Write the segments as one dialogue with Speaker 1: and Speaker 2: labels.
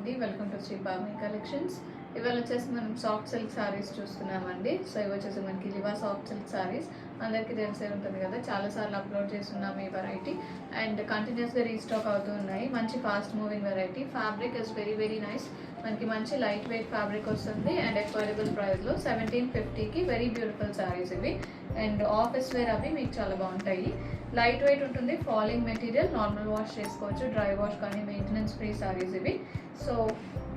Speaker 1: అండి, welcome to Shri భావని collections. ఇవాళ వచ్చేసి మనం సాఫ్ట్ సిల్క్ సారీస్ చూస్తున్నామండి. సో ఇవి వచ్చేసి మనకి లివా సాఫ్ట్ సిల్క్ సారీస్ అందరికీ తెలిసే ఉంటుంది కదా, చాలాసార్లు అప్లోడ్ చేస్తున్నాము ఈ వెరైటీ అండ్ కంటిన్యూస్గా రీస్టాక్ అవుతూ ఉన్నాయి. మంచి fast moving variety. Fabric is very very nice. మనకి మంచి లైట్ వెయిట్ ఫ్యాబ్రిక్ వస్తుంది అండ్ అఫోర్డబుల్ ప్రైస్లో 1750కి వెరీ బ్యూటిఫుల్ సారీస్ ఇవి. అండ్ ఆఫీస్ వేర్ అవి మీకు చాలా బాగుంటాయి. లైట్ వెయిట్ ఉంటుంది, ఫాలింగ్ మెటీరియల్, నార్మల్ వాష్ చేసుకోవచ్చు, డ్రై వాష్ కానీ మెయింటెనెన్స్ ఫ్రీ సారీస్ ఇవి. సో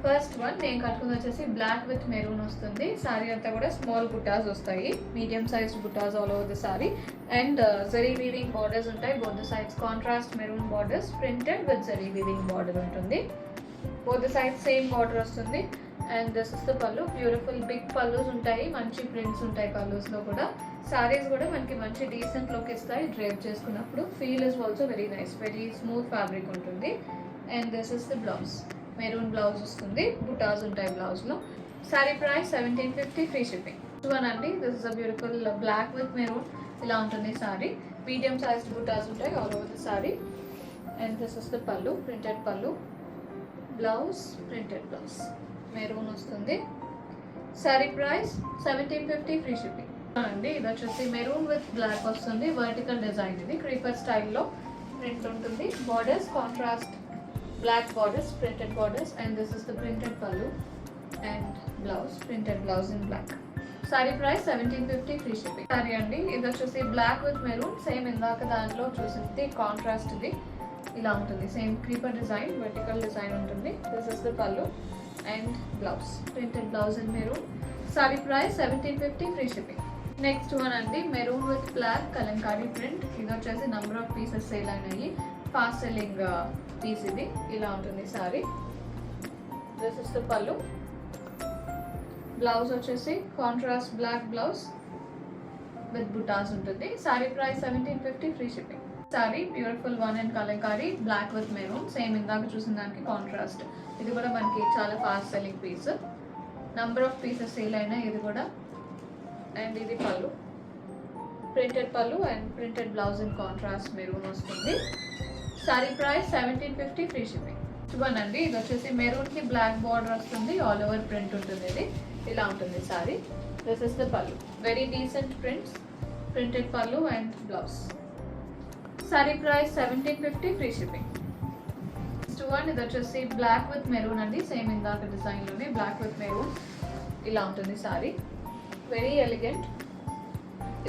Speaker 1: ఫస్ట్ వన్ నేను కట్టుకుంది వచ్చేసి బ్లాక్ విత్ మెరూన్ వస్తుంది. సారీ అంతా కూడా స్మాల్ బుటాస్ వస్తాయి, medium size butas all over the sari and zari weaving borders ఉంటాయి both the sides. Contrast maroon borders printed with zari weaving border ఉంటుంది. Both the sides same border వస్తుంది అండ్ దిస్ ఇస్ ద పళ్ళు. Beautiful big పళ్ళుస్ ఉంటాయి, మంచి ప్రింట్స్ ఉంటాయి పళ్ళుస్లో కూడా. సారీస్ కూడా మనకి మంచి డీసెంట్ లుక్ ఇస్తాయి డ్రైప్ చేసుకున్నప్పుడు. Feel is also very nice, very smooth fabric ఉంటుంది. And this is the blouse, maroon blouse వస్తుంది, బుటాస్ ఉంటాయి బ్లౌజ్లో. Sari price 1750, free shipping. One అండి, this is a beautiful black with maroon. ఇలా ఉంటుంది సారీ, మీడియం సైజ్డ్ బుటాస్ ఉంటాయి all over the sari. And this is the pallu, printed pallu, blouse printed blouse, maroon వస్తుంది. Sari price 1750, free shipping అండి. ఇది వచ్చేసి మెరూన్ విత్ బ్లాక్ వస్తుంది, vertical design. ఇది క్రీపర్ స్టైల్లో ప్రింట్ ఉంటుంది. Borders contrast black borders, printed borders. And this is the printed pallu and blouse, printed blouse in black. Sari price 1750, free shipping. Sari అండి, ఇది వచ్చేసి బ్లాక్ విత్ మెరూన్. సేమ్ ఇందాక దాంట్లో చూసింది కాంట్రాస్ట్. ఇది ఇలా ఉంటుంది, same creeper design, vertical design ఉంటుంది. This is the pallu and blouse, printed blouse in maroon. Sari price 1750, free shipping. Next one అండి, maroon with black Kalamkari print. ఇది వచ్చేసి నెంబర్ ఆఫ్ పీసెస్ సేల్ అయినాయి, ఫాస్ట్ సెల్లింగ్ పీస్ ఇది. ఇలా ఉంటుంది sari. This is the pallu. Blouse వచ్చేసి contrast black blouse with butas ఉంటుంది. Sari price 1750, free shipping. Sari beautiful one and Kalamkari black with maroon. Same ఇందాక చూసిన దానికి కాంట్రాస్ట్. ఇది కూడా మనకి చాలా fast selling piece, number of pieces sale అయినా ఇది కూడా. అండ్ ఇది pallu, printed pallu and printed blouse in contrast maroon వస్తుంది. Sari price 1750, free shipping. One అండి, ఇది వచ్చేసి మెరూన్కి బ్లాక్ బార్డర్ వస్తుంది, ఆల్ ఓవర్ ప్రింట్ ఉంటుంది. ఇది ఇలా ఉంటుంది sari. This is the pallu, very decent prints, printed pallu and blouse. Sari price 1750, free shipping. Next one, ఇది వచ్చేసి బ్లాక్ విత్ మెరూన్ అండి. సేమ్ ఇందాక డిజైన్లోనే బ్లాక్ విత్ మెరూన్. ఇలా ఉంటుంది sorry, very elegant.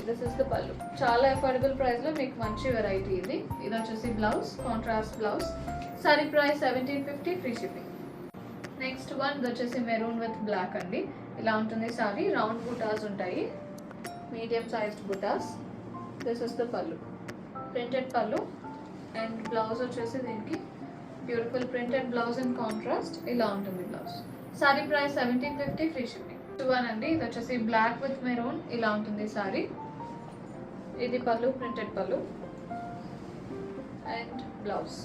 Speaker 1: This is the పళ్ళు. చాలా అఫోర్డబుల్ ప్రైస్లో మీకు మంచి వెరైటీ ఇది. ఇది వచ్చేసి blouse, contrast blouse. Sari price 1750, free shipping. Next one, ఇది వచ్చేసి మెరూన్ విత్ బ్లాక్ అండి. ఇలా ఉంటుంది సారీ, రౌండ్ బుటాస్ ఉంటాయి, మీడియం సైజ్డ్ బుటాస్. This is the pallu, printed pallu and blouse వచ్చేసి దీనికి beautiful printed blouse in contrast. ఇలా ఉంటుంది blouse. Sari price 1750, free shipping. One అండి, ఇది వచ్చేసి బ్లాక్ విత్ మెరూన్. ఇలా ఉంటుంది సారీ. ఇది pallu, printed pallu and blouse,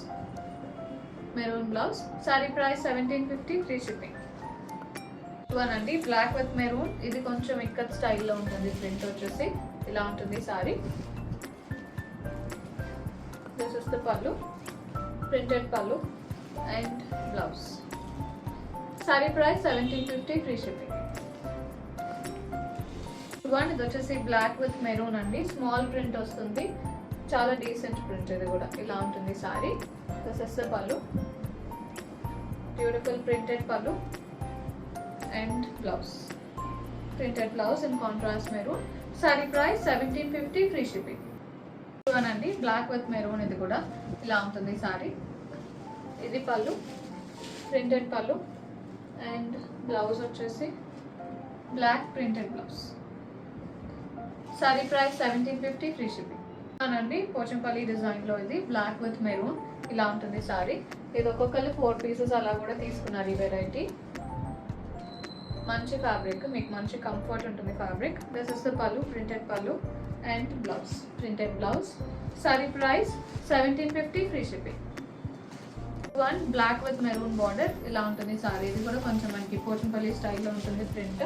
Speaker 1: maroon blouse. Sari price 1750, free shipping. One అండి, బ్లాక్ విత్ మెరూన్. ఇది కొంచెం ఇక్కత్ స్టైల్లో ఉంటుంది, ప్రింట్ వచ్చేసి ఇలా ఉంటుంది sari. This is the pallu, printed pallu and blouse. Sari price 1750, free shipping. One, ఇది వచ్చేసి బ్లాక్ విత్ మెరూన్ అండి. స్మాల్ ప్రింట్ వస్తుంది, చాలా డీసెంట్ ప్రింట్. ఇది కూడా ఇలా ఉంటుంది సారీ. దిస్ ఇస్ ద పళ్ళు, beautiful printed pallu and blouse, printed blouse in contrast maroon. Sari price 1750, free shipping. One అండి, బ్లాక్ విత్ మెరూన్. ఇది కూడా ఇలా ఉంటుంది సారీ. ఇది pallu, printed pallu and blouse వచ్చేసి block printed blouse. Sari price 1750, free shipping. అండి, పోచంపల్లి డిజైన్లో ఇది బ్లాక్ విత్ మెరూన్. ఇలా ఉంటుంది సారీ. ఇది ఒక్కొక్కరు 4 పీసెస్ అలా కూడా తీసుకున్నారు ఈ వెరైటీ. మంచి ఫ్యాబ్రిక్, మీకు మంచి కంఫర్ట్ ఉంటుంది fabric. This is the pallu, printed pallu and blouse, printed blouse. Sari price 1750, free shipping. One, black with maroon border. ఇలా ఉంటుంది సారీ. ఇది కూడా కొంచెం మనకి పోచంపల్లి స్టైల్లో ఉంటుంది print.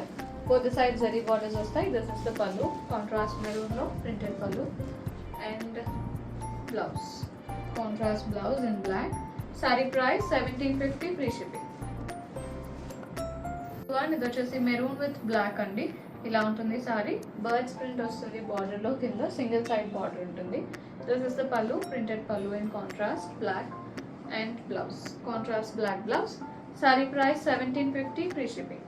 Speaker 1: both the sides zari borders vastayi. This is the pallu, contrast maroon lo printed pallu, and blouse, contrast blouse in black. Saree price 1750, free shipping. One. ఇది వచ్చేసి మెరూన్ విత్ బ్లాక్ అండి. ఇలా ఉంటుంది సారీ. బర్డ్స్ ప్రింట్ వస్తుంది బార్డర్లో, కింద single side border ఉంటుంది. This is the pallu, printed pallu in contrast black and blouse, contrast black blouse. Sari price 1750 free shipping.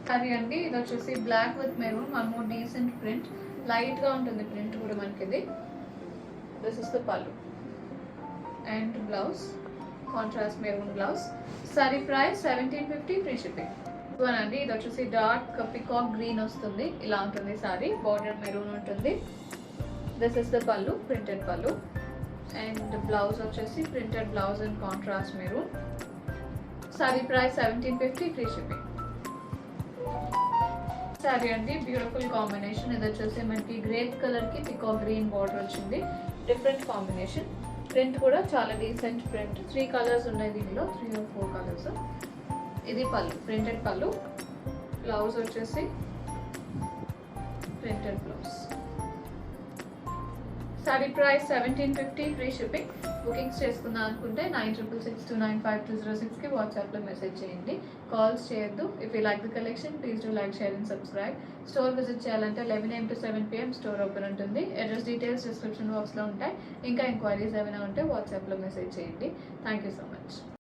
Speaker 1: Sari అండి, ఇది వచ్చేసి black with maroon, one more decent print, లైట్గా ఉంటుంది ప్రింట్ కూడా మనకి ఇది. This is the pallu and blouse, contrast maroon blouse. Sari price 1750 free shipping. అండి, ఇది వచ్చేసి డార్క్ పికాక్ గ్రీన్ వస్తుంది. ఇలా ఉంటుంది సారీ, బార్డర్ మెరూన్ ఉంటుంది. This is the pallu, printed pallu and blouse వచ్చేసి printed blouse and contrast maroon. Sari price 1750 free shipping. Sari అండి, బ్యూటిఫుల్ కాంబినేషన్. ఇది వచ్చేసి మనకి గ్రేప్ కలర్కి పికాక్ గ్రీన్ బార్డర్ వచ్చింది. Different combination. ప్రింట్ కూడా చాలా డీసెంట్ ప్రింట్. 3 కలర్స్ ఉన్నాయి దీనిలో, 3 or 4 కలర్స్. ఇది పళ్ళు, ప్రింటెడ్ పళ్ళు. బ్లౌజ్ వచ్చేసి printed blouse. Sari price 1750 free shipping. Bookings చేసుకుందాం అనుకుంటే 9662952006కి వాట్సాప్లో మెసేజ్ చేయండి. కాల్స్ చేయొద్దు. If you like the collection please do like, share and subscribe. Store visit చేయాలంటే 11 AM to 7 PM store open ఉంటుంది. అడ్రస్ డీటెయిల్స్ డిస్క్రిప్షన్ బాక్స్లో ఉంటాయి. ఇంకా ఎంక్వైరీస్ ఏమైనా ఉంటే వాట్సాప్లో మెసేజ్ చేయండి. Thank you so much.